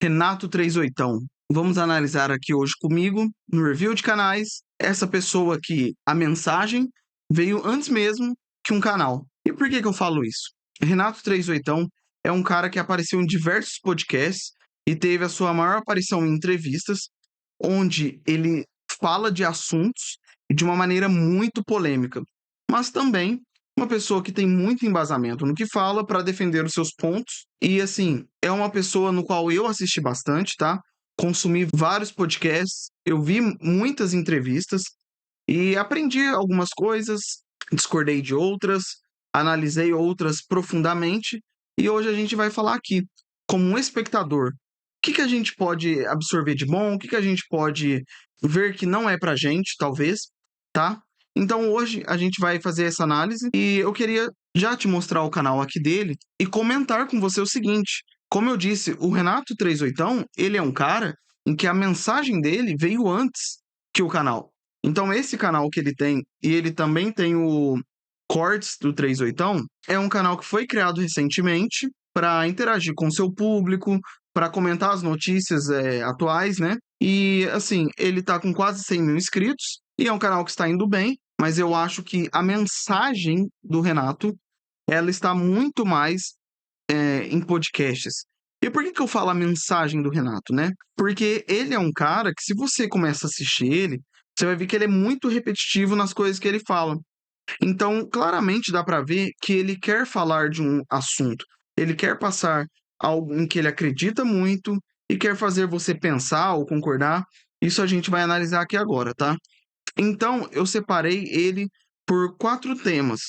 Renato 38. Vamos analisar aqui hoje comigo, no review de canais, essa pessoa que a mensagem veio antes mesmo que um canal. E por que eu falo isso? Renato 38 é um cara que apareceu em diversos podcasts e teve a sua maior aparição em entrevistas, onde ele fala de assuntos de uma maneira muito polêmica, mas também uma pessoa que tem muito embasamento no que fala para defender os seus pontos. E assim, é uma pessoa no qual eu assisti bastante, tá? Consumi vários podcasts, eu vi muitas entrevistas e aprendi algumas coisas, discordei de outras, analisei outras profundamente e hoje a gente vai falar aqui, como um espectador, o que a gente pode absorver de bom, o que a gente pode ver que não é pra gente, talvez, tá? Então hoje a gente vai fazer essa análise e eu queria já te mostrar o canal aqui dele e comentar com você o seguinte: como eu disse, o Renato 38, ele é um cara em que a mensagem dele veio antes que o canal. Então esse canal que ele tem, e ele também tem o Cortes do 38, é um canal que foi criado recentemente para interagir com o seu público, para comentar as notícias atuais, né? E assim, ele tá com quase 100 mil inscritos e é um canal que está indo bem, mas eu acho que a mensagem do Renato ela está muito mais em podcasts. E por que eu falo a mensagem do Renato, né? Porque ele é um cara que, se você começa a assistir ele, você vai ver que ele é muito repetitivo nas coisas que ele fala. Então, claramente dá para ver que ele quer falar de um assunto, ele quer passar algo em que ele acredita muito e quer fazer você pensar ou concordar. Isso a gente vai analisar aqui agora, tá? Então, eu separei ele por 4 temas,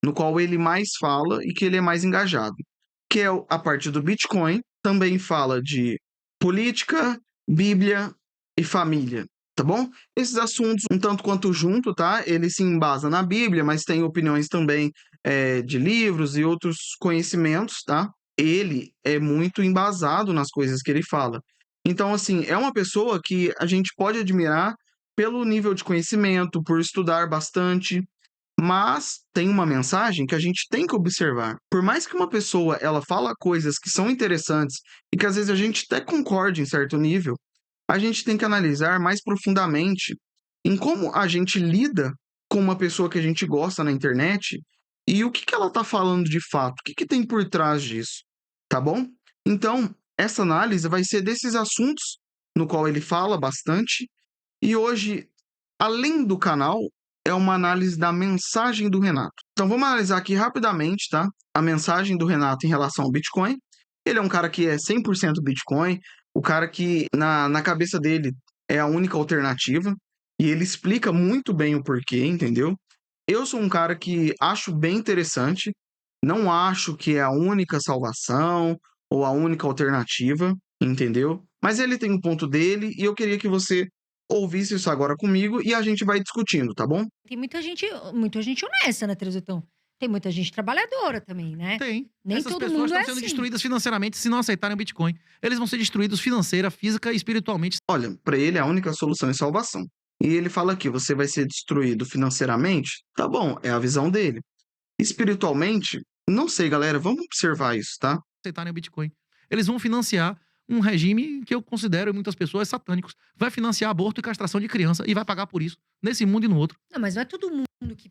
no qual ele mais fala e que ele é mais engajado, que é a parte do Bitcoin, também fala de política, Bíblia e família, tá bom? Esses assuntos um tanto quanto junto, tá? Ele se embasa na Bíblia, mas tem opiniões também de livros e outros conhecimentos, tá? Ele é muito embasado nas coisas que ele fala. Então, assim, é uma pessoa que a gente pode admirar pelo nível de conhecimento, por estudar bastante, mas tem uma mensagem que a gente tem que observar. Por mais que uma pessoa ela fala coisas que são interessantes e que às vezes a gente até concorde em certo nível, a gente tem que analisar mais profundamente em como a gente lida com uma pessoa que a gente gosta na internet e o que ela está falando de fato, o que tem por trás disso, tá bom? Então, essa análise vai ser desses assuntos no qual ele fala bastante e hoje, além do canal, é uma análise da mensagem do Renato. Então vamos analisar aqui rapidamente, tá? A mensagem do Renato em relação ao Bitcoin. Ele é um cara que é 100% Bitcoin, o cara que na cabeça dele é a única alternativa, e ele explica muito bem o porquê, entendeu? Eu sou um cara que acho bem interessante, não acho que é a única salvação ou a única alternativa, entendeu? Mas ele tem um ponto dele e eu queria que você ouvisse isso agora comigo e a gente vai discutindo, tá bom? Tem muita gente honesta na Transitão. Tem muita gente trabalhadora também, né. Tem. Nem Essas todo pessoas mundo é estão sendo assim. destruídas financeiramente se não aceitarem o Bitcoin. Eles vão ser destruídos financeira, física e espiritualmente. Olha, para ele a única solução é salvação. E ele fala aqui, você vai ser destruído financeiramente? Tá bom, é a visão dele. Espiritualmente, não sei, galera, vamos observar isso, tá? Aceitarem o Bitcoin. Eles vão financiar um regime que eu considero, e muitas pessoas, satânicos. Vai financiar aborto e castração de criança e vai pagar por isso, nesse mundo e no outro. Não, mas não é todo mundo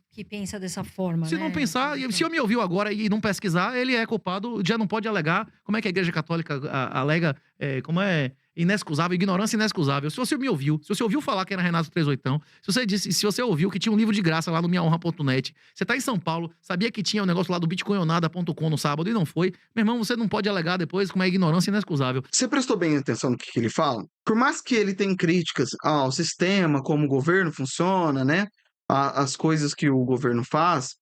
que pensa dessa forma, Se não né, pensar, se Transitão. eu me ouviu agora e não pesquisar, ele é culpado, já não pode alegar. Como é que a Igreja Católica alega? Como é? Inexcusável, ignorância inexcusável. Se você me ouviu, se você ouviu falar que era Renato 38, se você ouviu que tinha um livro de graça lá no minhahonra.net, você tá em São Paulo, sabia que tinha um negócio lá do bitcoinonada.com no sábado e não foi, meu irmão, você não pode alegar depois como é ignorância inexcusável. Você prestou bem atenção no que ele fala? Por mais que ele tenha críticas ao sistema, como o governo funciona, né? As coisas que o governo faz,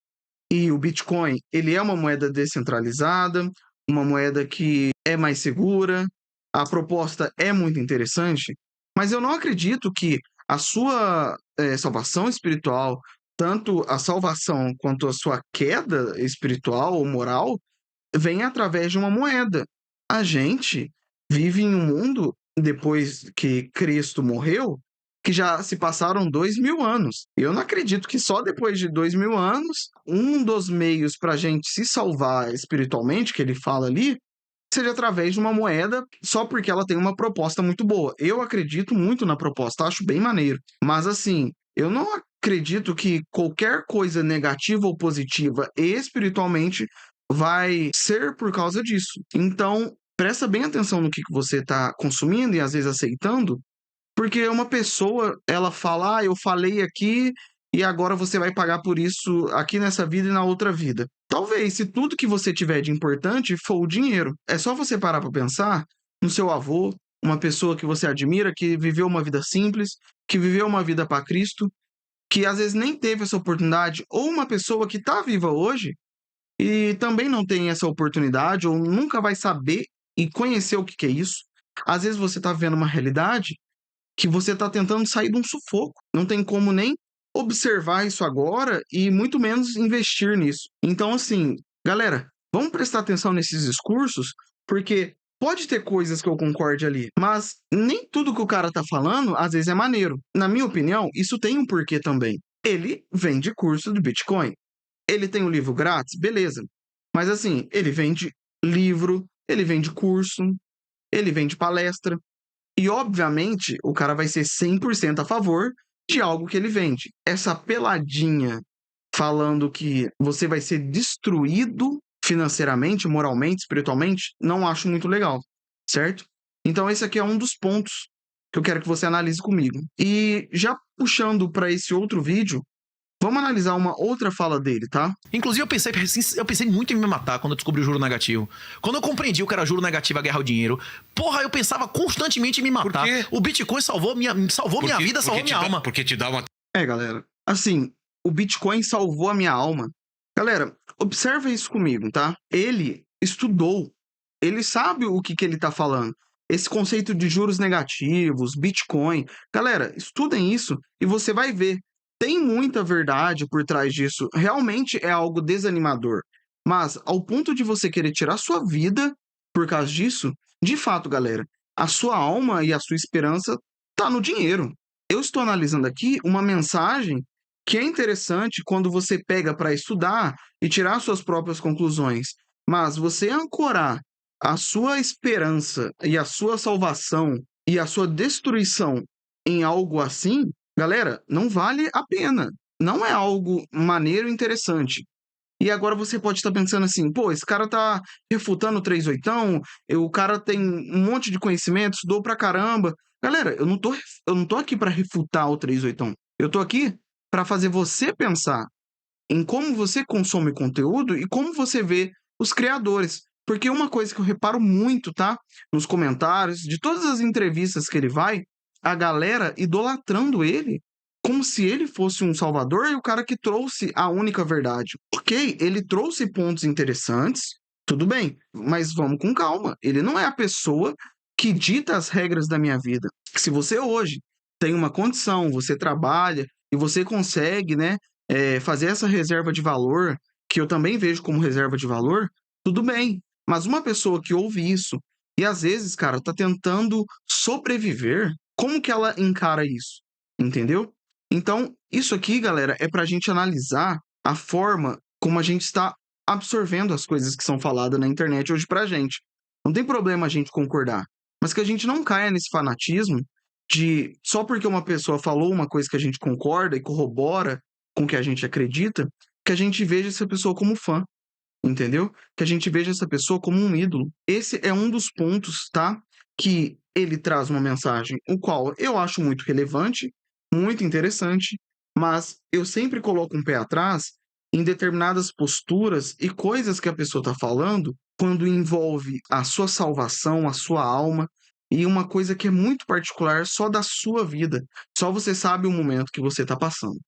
e o Bitcoin, ele é uma moeda descentralizada, uma moeda que é mais segura, a proposta é muito interessante, mas eu não acredito que a sua salvação espiritual, tanto a salvação quanto a sua queda espiritual ou moral, vem através de uma moeda. A gente vive em um mundo, depois que Cristo morreu, que já se passaram 2000 anos. Eu não acredito que só depois de 2000 anos, um dos meios para a gente se salvar espiritualmente, que ele fala ali, seja através de uma moeda só porque ela tem uma proposta muito boa. Eu acredito muito na proposta, acho bem maneiro. Mas assim, eu não acredito que qualquer coisa negativa ou positiva espiritualmente vai ser por causa disso. Então, presta bem atenção no que você está consumindo e às vezes aceitando, porque uma pessoa, ela fala, eu falei aqui e agora você vai pagar por isso aqui nessa vida e na outra vida. Talvez, se tudo que você tiver de importante for o dinheiro. É só você parar para pensar no seu avô, uma pessoa que você admira, que viveu uma vida simples, que viveu uma vida para Cristo, que às vezes nem teve essa oportunidade, ou uma pessoa que está viva hoje e também não tem essa oportunidade, ou nunca vai saber e conhecer o que é isso. Às vezes você está vivendo uma realidade que você está tentando sair de um sufoco. Não tem como nem observar isso agora e muito menos investir nisso. Então, assim, galera, vamos prestar atenção nesses discursos, porque pode ter coisas que eu concorde ali, mas nem tudo que o cara tá falando às vezes é maneiro. Na minha opinião, isso tem um porquê também. Ele vende curso do Bitcoin. Ele tem o livro grátis, beleza. Mas assim, ele vende livro, ele vende curso, ele vende palestra. E, obviamente, o cara vai ser 100% a favor de algo que ele vende. Essa peladinha falando que você vai ser destruído financeiramente, moralmente, espiritualmente, não acho muito legal, certo? Então, esse aqui é um dos pontos que eu quero que você analise comigo. E já puxando para esse outro vídeo, vamos analisar uma outra fala dele, tá? Inclusive, eu pensei muito em me matar quando eu descobri o juro negativo. Quando eu compreendi o que era juro negativo, a guerra ao dinheiro, porra, eu pensava constantemente em me matar. Por quê? O Bitcoin salvou minha vida, salvou minha alma. Porque te dá uma... Galera, assim, o Bitcoin salvou a minha alma. Galera, observa isso comigo, tá? Ele estudou, ele sabe o que ele tá falando. Esse conceito de juros negativos, Bitcoin. Galera, estudem isso e você vai ver. Tem muita verdade por trás disso. Realmente é algo desanimador. Mas, ao ponto de você querer tirar sua vida por causa disso, de fato, galera, a sua alma e a sua esperança tá no dinheiro. Eu estou analisando aqui uma mensagem que é interessante quando você pega para estudar e tirar suas próprias conclusões. Mas você ancorar a sua esperança e a sua salvação e a sua destruição em algo assim, galera, não vale a pena. Não é algo maneiro e interessante. E agora você pode estar pensando assim, pô, esse cara tá refutando o 38ão, o cara tem um monte de conhecimento, estudou pra caramba. Galera, eu não tô aqui para refutar o 38ão. Eu tô aqui para fazer você pensar em como você consome conteúdo e como você vê os criadores. Porque uma coisa que eu reparo muito, tá? Nos comentários, de todas as entrevistas que ele vai, a galera idolatrando ele como se ele fosse um salvador e o cara que trouxe a única verdade. Ok, ele trouxe pontos interessantes, tudo bem, mas vamos com calma. Ele não é a pessoa que dita as regras da minha vida. Se você hoje tem uma condição, você trabalha e você consegue, né, fazer essa reserva de valor, que eu também vejo como reserva de valor, tudo bem. Mas uma pessoa que ouve isso e às vezes, cara, tá tentando sobreviver, como que ela encara isso? Entendeu? Então, isso aqui, galera, é pra gente analisar a forma como a gente está absorvendo as coisas que são faladas na internet hoje pra gente. Não tem problema a gente concordar, mas que a gente não caia nesse fanatismo de só porque uma pessoa falou uma coisa que a gente concorda e corrobora com o que a gente acredita, que a gente veja essa pessoa como fã, entendeu? Que a gente veja essa pessoa como um ídolo. Esse é um dos pontos, tá? Que ele traz uma mensagem, o qual eu acho muito relevante, muito interessante, mas eu sempre coloco um pé atrás em determinadas posturas e coisas que a pessoa está falando quando envolve a sua salvação, a sua alma e uma coisa que é muito particular só da sua vida. Só você sabe o momento que você está passando,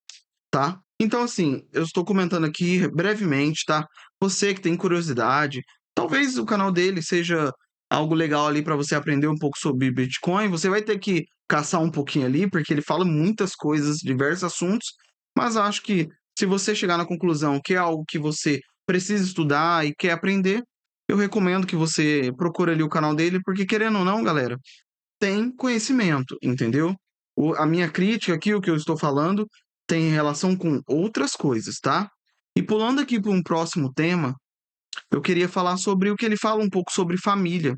tá? Então, assim, eu estou comentando aqui brevemente, tá? Você que tem curiosidade, talvez o canal dele seja algo legal ali para você aprender um pouco sobre Bitcoin. Você vai ter que caçar um pouquinho ali, porque ele fala muitas coisas, diversos assuntos, mas acho que se você chegar na conclusão que é algo que você precisa estudar e quer aprender, eu recomendo que você procure ali o canal dele, porque querendo ou não, galera, tem conhecimento, entendeu? A minha crítica aqui, o que eu estou falando, tem relação com outras coisas, tá? E pulando aqui para um próximo tema, eu queria falar sobre o que ele fala um pouco sobre família.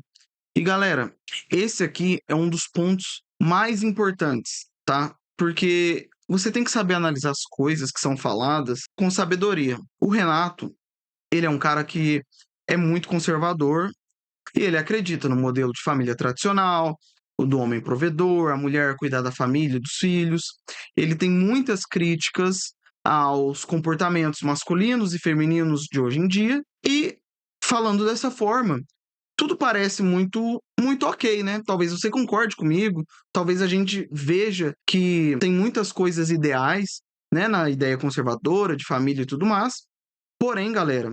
E galera, esse aqui é um dos pontos mais importantes, tá? Porque você tem que saber analisar as coisas que são faladas com sabedoria. O Renato, ele é um cara que é muito conservador e ele acredita no modelo de família tradicional, o do homem provedor, a mulher cuidar da família, dos filhos. Ele tem muitas críticas aos comportamentos masculinos e femininos de hoje em dia e falando dessa forma, tudo parece muito ok, né? Talvez você concorde comigo, talvez a gente veja que tem muitas coisas ideais, né, na ideia conservadora de família e tudo mais. Porém, galera,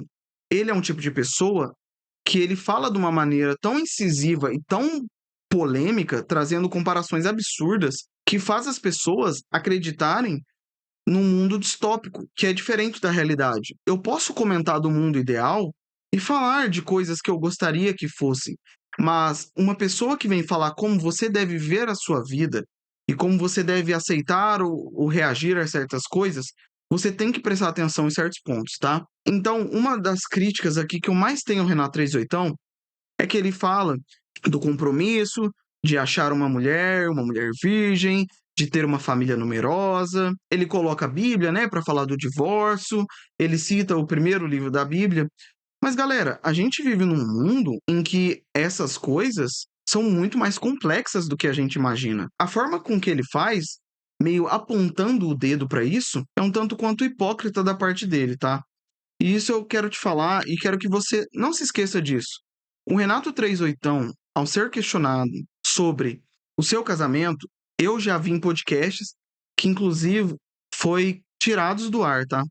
ele é um tipo de pessoa que ele fala de uma maneira tão incisiva e tão polêmica, trazendo comparações absurdas, que faz as pessoas acreditarem num mundo distópico, que é diferente da realidade. Eu posso comentar do mundo ideal e falar de coisas que eu gostaria que fossem, mas uma pessoa que vem falar como você deve ver a sua vida e como você deve aceitar ou reagir a certas coisas, você tem que prestar atenção em certos pontos, tá? Então, uma das críticas aqui que eu mais tenho ao Renato 38 é que ele fala do compromisso, de achar uma mulher virgem, de ter uma família numerosa. Ele coloca a Bíblia, né, para falar do divórcio. Ele cita o primeiro livro da Bíblia. Mas, galera, a gente vive num mundo em que essas coisas são muito mais complexas do que a gente imagina. A forma com que ele faz, meio apontando o dedo para isso, é um tanto quanto hipócrita da parte dele, tá? E isso eu quero te falar e quero que você não se esqueça disso. O Renato 38, ao ser questionado sobre o seu casamento, eu já vi em podcasts que, inclusive, foi tirados do ar, tá?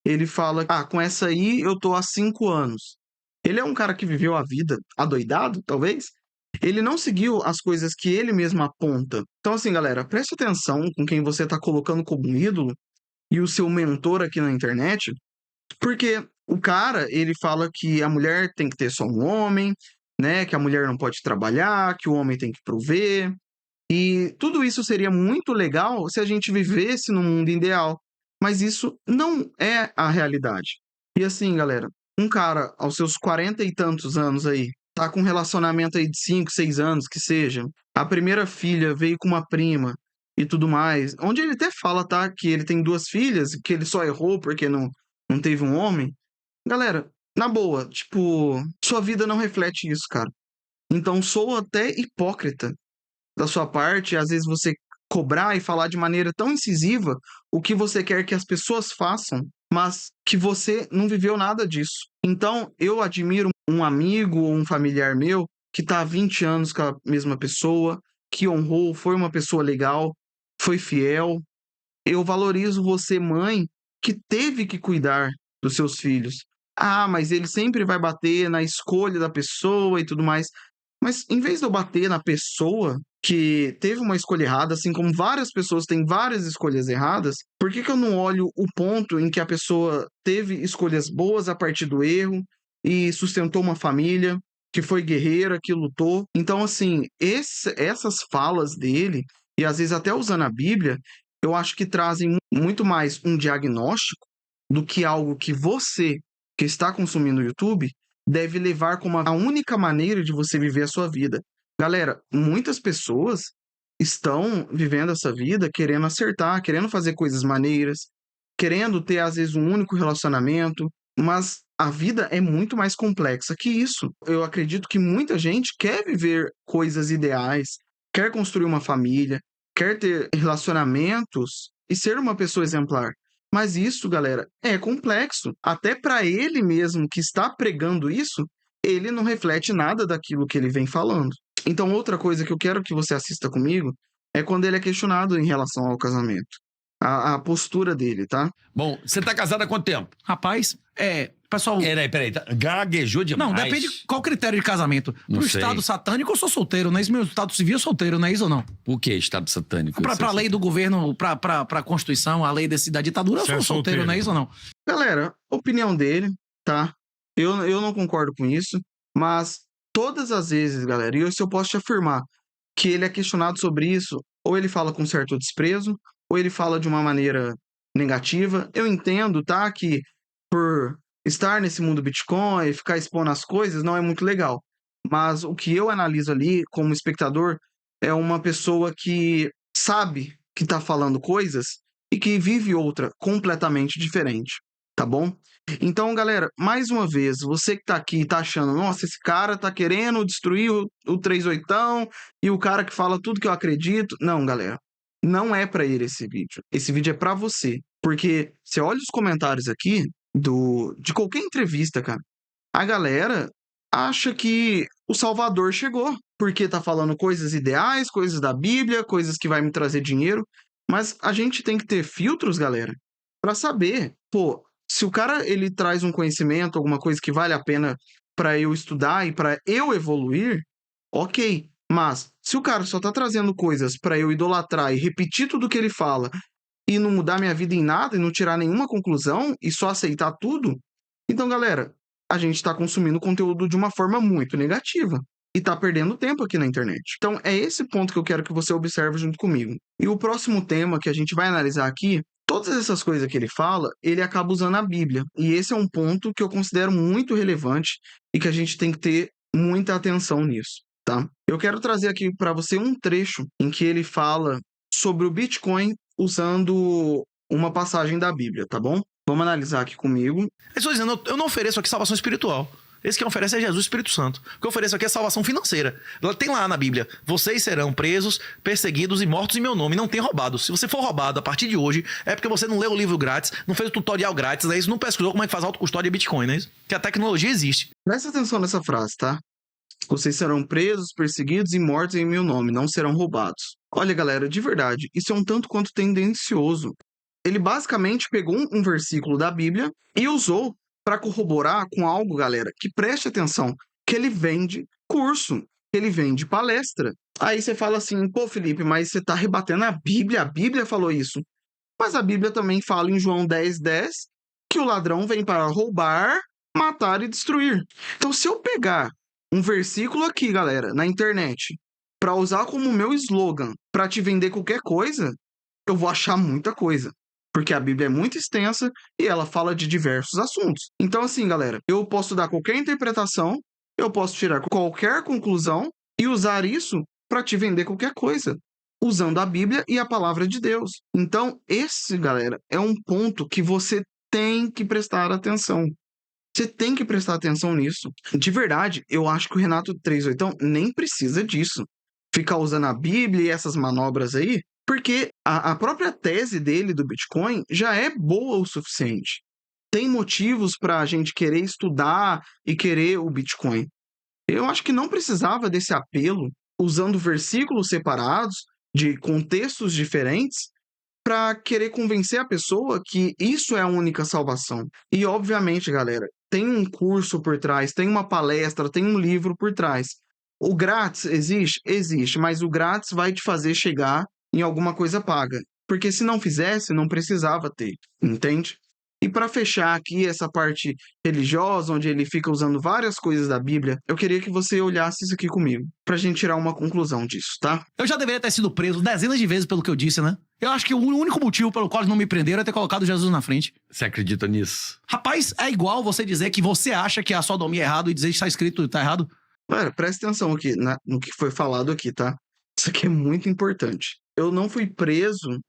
Ele fala, com essa aí eu tô há 5 anos. Ele é um cara que viveu a vida adoidado, talvez. Ele não seguiu as coisas que ele mesmo aponta. Então, assim, galera, preste atenção com quem você tá colocando como ídolo e o seu mentor aqui na internet, porque o cara, ele fala que a mulher tem que ter só um homem, né? Que a mulher não pode trabalhar, que o homem tem que prover. E tudo isso seria muito legal se a gente vivesse num mundo ideal. Mas isso não é a realidade. E assim, galera, um cara aos seus 40 e tantos anos aí, tá com um relacionamento aí de 5, 6 anos, que seja. A primeira filha veio com uma prima e tudo mais. Onde ele até fala, tá, que ele tem 2 filhas, que ele só errou porque não teve um homem. Galera, na boa, tipo, sua vida não reflete isso, cara. Então sou até hipócrita da sua parte, às vezes você cobrar e falar de maneira tão incisiva o que você quer que as pessoas façam, mas que você não viveu nada disso. Então, eu admiro um amigo ou um familiar meu que está há 20 anos com a mesma pessoa, que honrou, foi uma pessoa legal, foi fiel. Eu valorizo você, mãe, que teve que cuidar dos seus filhos. Mas ele sempre vai bater na escolha da pessoa e tudo mais. Mas em vez de eu bater na pessoa que teve uma escolha errada, assim como várias pessoas têm várias escolhas erradas, por que eu não olho o ponto em que a pessoa teve escolhas boas a partir do erro e sustentou uma família, que foi guerreira, que lutou? Então, assim, essas falas dele, e às vezes até usando a Bíblia, eu acho que trazem muito mais um diagnóstico do que algo que você, que está consumindo o YouTube, deve levar como a única maneira de você viver a sua vida. Galera, muitas pessoas estão vivendo essa vida querendo acertar, querendo fazer coisas maneiras, querendo ter, às vezes, um único relacionamento, mas a vida é muito mais complexa que isso. Eu acredito que muita gente quer viver coisas ideais, quer construir uma família, quer ter relacionamentos e ser uma pessoa exemplar. Mas isso, galera, é complexo. Até para ele mesmo que está pregando isso, ele não reflete nada daquilo que ele vem falando. Então, outra coisa que eu quero que você assista comigo é quando ele é questionado em relação ao casamento. A postura dele, tá? Bom, você tá casado há quanto tempo? Rapaz, pessoal... Peraí, gaguejou demais. Não, depende qual critério de casamento. Não Pro sei. estado satânico, eu sou solteiro, não é isso? Meu estado civil, eu sou solteiro, não é isso ou não? Por que estado satânico? Pra lei do governo, pra Constituição, a lei da ditadura, eu Você sou é solteiro, solteiro. não é isso ou não? Galera, opinião dele, tá? Eu não concordo com isso, mas todas as vezes, galera, e isso eu posso te afirmar, que ele é questionado sobre isso, ou ele fala com certo desprezo, ou ele fala de uma maneira negativa. Eu entendo, tá, que por estar nesse mundo Bitcoin, ficar expondo as coisas, não é muito legal. Mas o que eu analiso ali como espectador é uma pessoa que sabe que está falando coisas e que vive outra completamente diferente, tá bom? Então, galera, mais uma vez, você que tá aqui e tá achando, nossa, esse cara tá querendo destruir o 38 e o cara que fala tudo que eu acredito. Não, galera, não é pra ele esse vídeo. Esse vídeo é pra você. Porque você olha os comentários aqui de qualquer entrevista, cara, a galera acha que o Salvador chegou, porque tá falando coisas ideais, coisas da Bíblia, coisas que vai me trazer dinheiro, mas a gente tem que ter filtros, galera, pra saber, pô, se o cara ele traz um conhecimento, alguma coisa que vale a pena pra eu estudar e pra eu evoluir, ok. Mas se o cara só tá trazendo coisas pra eu idolatrar e repetir tudo que ele fala e não mudar minha vida em nada e não tirar nenhuma conclusão e só aceitar tudo, então, galera, a gente está consumindo conteúdo de uma forma muito negativa e está perdendo tempo aqui na internet. Então, é esse ponto que eu quero que você observe junto comigo. E o próximo tema que a gente vai analisar aqui, todas essas coisas que ele fala, ele acaba usando a Bíblia. E esse é um ponto que eu considero muito relevante e que a gente tem que ter muita atenção nisso, tá? Eu quero trazer aqui para você um trecho em que ele fala sobre o Bitcoin usando uma passagem da Bíblia, tá bom? Vamos analisar aqui comigo. Eu estou dizendo, eu não ofereço aqui salvação espiritual. Esse que oferece é Jesus Espírito Santo. O que eu ofereço aqui é salvação financeira. Tem lá na Bíblia, vocês serão presos, perseguidos e mortos em meu nome. Não tem roubado. Se você for roubado a partir de hoje, é porque você não leu o livro grátis, não fez o tutorial grátis, é isso, não pesquisou como é que faz autocustódia e Bitcoin, não é isso? Que a tecnologia existe. Presta atenção nessa frase, tá? Vocês serão presos, perseguidos e mortos em meu nome, não serão roubados. Olha, galera, de verdade, isso é um tanto quanto tendencioso. Ele basicamente pegou um versículo da Bíblia e usou para corroborar com algo, galera, que preste atenção, que ele vende curso, que ele vende palestra. Aí você fala assim, pô, Felipe, mas você está rebatendo a Bíblia falou isso. Mas a Bíblia também fala em João 10:10 que o ladrão vem para roubar, matar e destruir. Então, se eu pegar um versículo aqui, galera, na internet, para usar como meu slogan para te vender qualquer coisa, eu vou achar muita coisa. Porque a Bíblia é muito extensa e ela fala de diversos assuntos. Então, assim, galera, eu posso dar qualquer interpretação, eu posso tirar qualquer conclusão e usar isso para te vender qualquer coisa, usando a Bíblia e a palavra de Deus. Então, esse, galera, é um ponto que você tem que prestar atenção. Você tem que prestar atenção nisso. De verdade, eu acho que o Renato 38 nem precisa disso. Ficar usando a Bíblia e essas manobras aí, porque a própria tese dele do Bitcoin já é boa o suficiente. Tem motivos para a gente querer estudar e querer o Bitcoin. Eu acho que não precisava desse apelo, usando versículos separados, de contextos diferentes, para querer convencer a pessoa que isso é a única salvação. E, obviamente, galera, tem um curso por trás, tem uma palestra, tem um livro por trás. O grátis existe? Existe, mas o grátis vai te fazer chegar em alguma coisa paga. Porque se não fizesse, não precisava ter, entende? E para fechar aqui essa parte religiosa, onde ele fica usando várias coisas da Bíblia, eu queria que você olhasse isso aqui comigo, pra gente tirar uma conclusão disso, tá? Eu já deveria ter sido preso dezenas de vezes pelo que eu disse, né? Eu acho que o único motivo pelo qual eles não me prenderam é ter colocado Jesus na frente. Você acredita nisso? Rapaz, é igual você dizer que você acha que a sodomia é errado e dizer que está escrito tá errado. Galera, presta atenção aqui no que foi falado aqui, tá? Isso aqui é muito importante. Eu não fui preso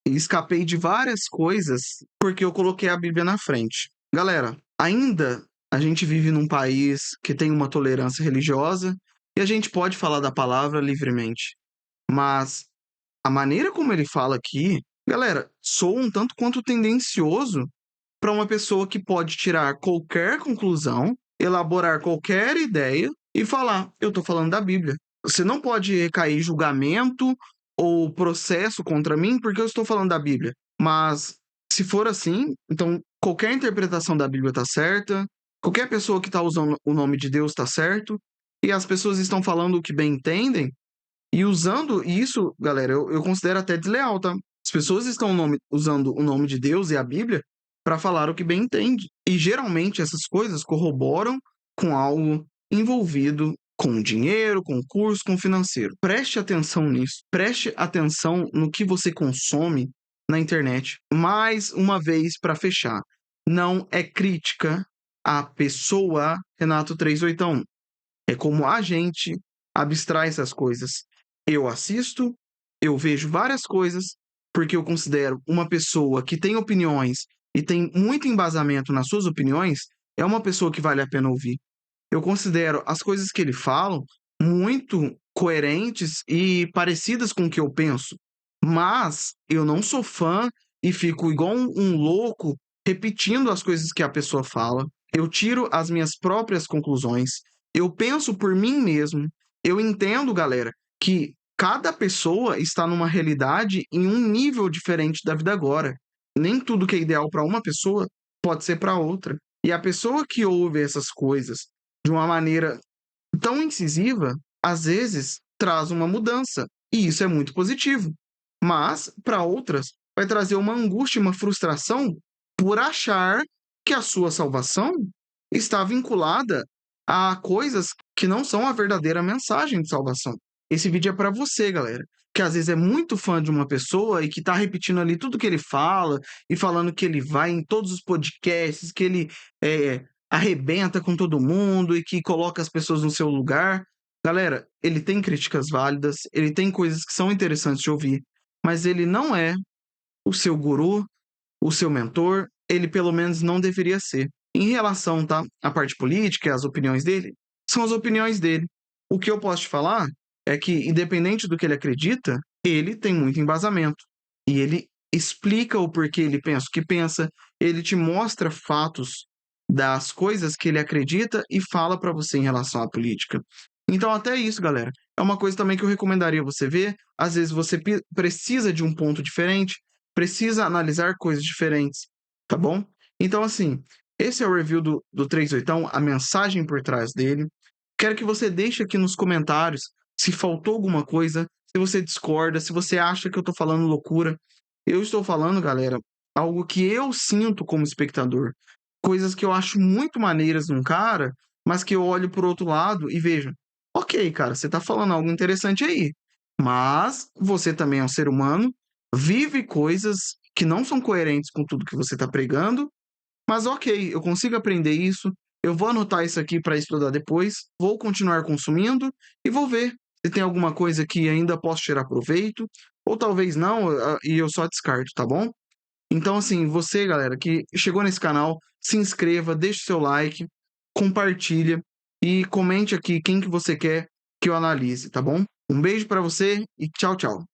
e escapei de várias coisas porque eu coloquei a Bíblia na frente. Galera, ainda a gente vive num país que tem uma tolerância religiosa e a gente pode falar da palavra livremente. Mas a maneira como ele fala aqui, galera, soa um tanto quanto tendencioso para uma pessoa que pode tirar qualquer conclusão, elaborar qualquer ideia e falar, eu tô falando da Bíblia. Você não pode recair julgamento ou processo contra mim porque eu estou falando da Bíblia. Mas, se for assim, então qualquer interpretação da Bíblia está certa, qualquer pessoa que está usando o nome de Deus está certo, e as pessoas estão falando o que bem entendem, e usando isso, galera, eu considero até desleal, tá? As pessoas estão usando o nome de Deus e a Bíblia para falar o que bem entende. E geralmente essas coisas corroboram com algo envolvido com dinheiro, com curso, com financeiro. Preste atenção nisso. Preste atenção no que você consome na internet. Mais uma vez, para fechar, não é crítica a pessoa Renato 38. É como a gente abstrai essas coisas. Eu assisto, eu vejo várias coisas, porque eu considero uma pessoa que tem opiniões e tem muito embasamento nas suas opiniões, é uma pessoa que vale a pena ouvir. Eu considero as coisas que ele fala muito coerentes e parecidas com o que eu penso, mas eu não sou fã e fico igual um louco repetindo as coisas que a pessoa fala. Eu tiro as minhas próprias conclusões, eu penso por mim mesmo. Eu entendo, galera, que cada pessoa está numa realidade em um nível diferente da vida agora. Nem tudo que é ideal para uma pessoa pode ser para outra. E a pessoa que ouve essas coisas de uma maneira tão incisiva, às vezes traz uma mudança. E isso é muito positivo. Mas, para outras, vai trazer uma angústia, uma frustração por achar que a sua salvação está vinculada a coisas que não são a verdadeira mensagem de salvação. Esse vídeo é para você, galera, que às vezes é muito fã de uma pessoa e que tá repetindo ali tudo que ele fala e falando que ele vai em todos os podcasts, que ele arrebenta com todo mundo e que coloca as pessoas no seu lugar. Galera, ele tem críticas válidas, ele tem coisas que são interessantes de ouvir, mas ele não é o seu guru, o seu mentor, ele pelo menos não deveria ser. Em relação, tá, à parte política e às opiniões dele, são as opiniões dele. O que eu posso te falar é que, independente do que ele acredita, ele tem muito embasamento. E ele explica o porquê ele pensa o que pensa, ele te mostra fatos das coisas que ele acredita e fala para você em relação à política. Então, até isso, galera, é uma coisa também que eu recomendaria você ver. Às vezes você precisa de um ponto diferente, precisa analisar coisas diferentes, tá bom? Então, assim, esse é o review do 38, a mensagem por trás dele. Quero que você deixe aqui nos comentários se faltou alguma coisa, se você discorda, se você acha que eu tô falando loucura. Eu estou falando, galera, algo que eu sinto como espectador. Coisas que eu acho muito maneiras num cara, mas que eu olho por outro lado e vejo, ok, cara, você tá falando algo interessante aí, mas você também é um ser humano, vive coisas que não são coerentes com tudo que você tá pregando, mas ok, eu consigo aprender isso, eu vou anotar isso aqui para estudar depois, vou continuar consumindo e vou ver se tem alguma coisa que ainda posso tirar proveito, ou talvez não, e eu só descarto, tá bom? Então, assim, você, galera, que chegou nesse canal, se inscreva, deixe seu like, compartilha e comente aqui quem que você quer que eu analise, tá bom? Um beijo pra você e tchau, tchau.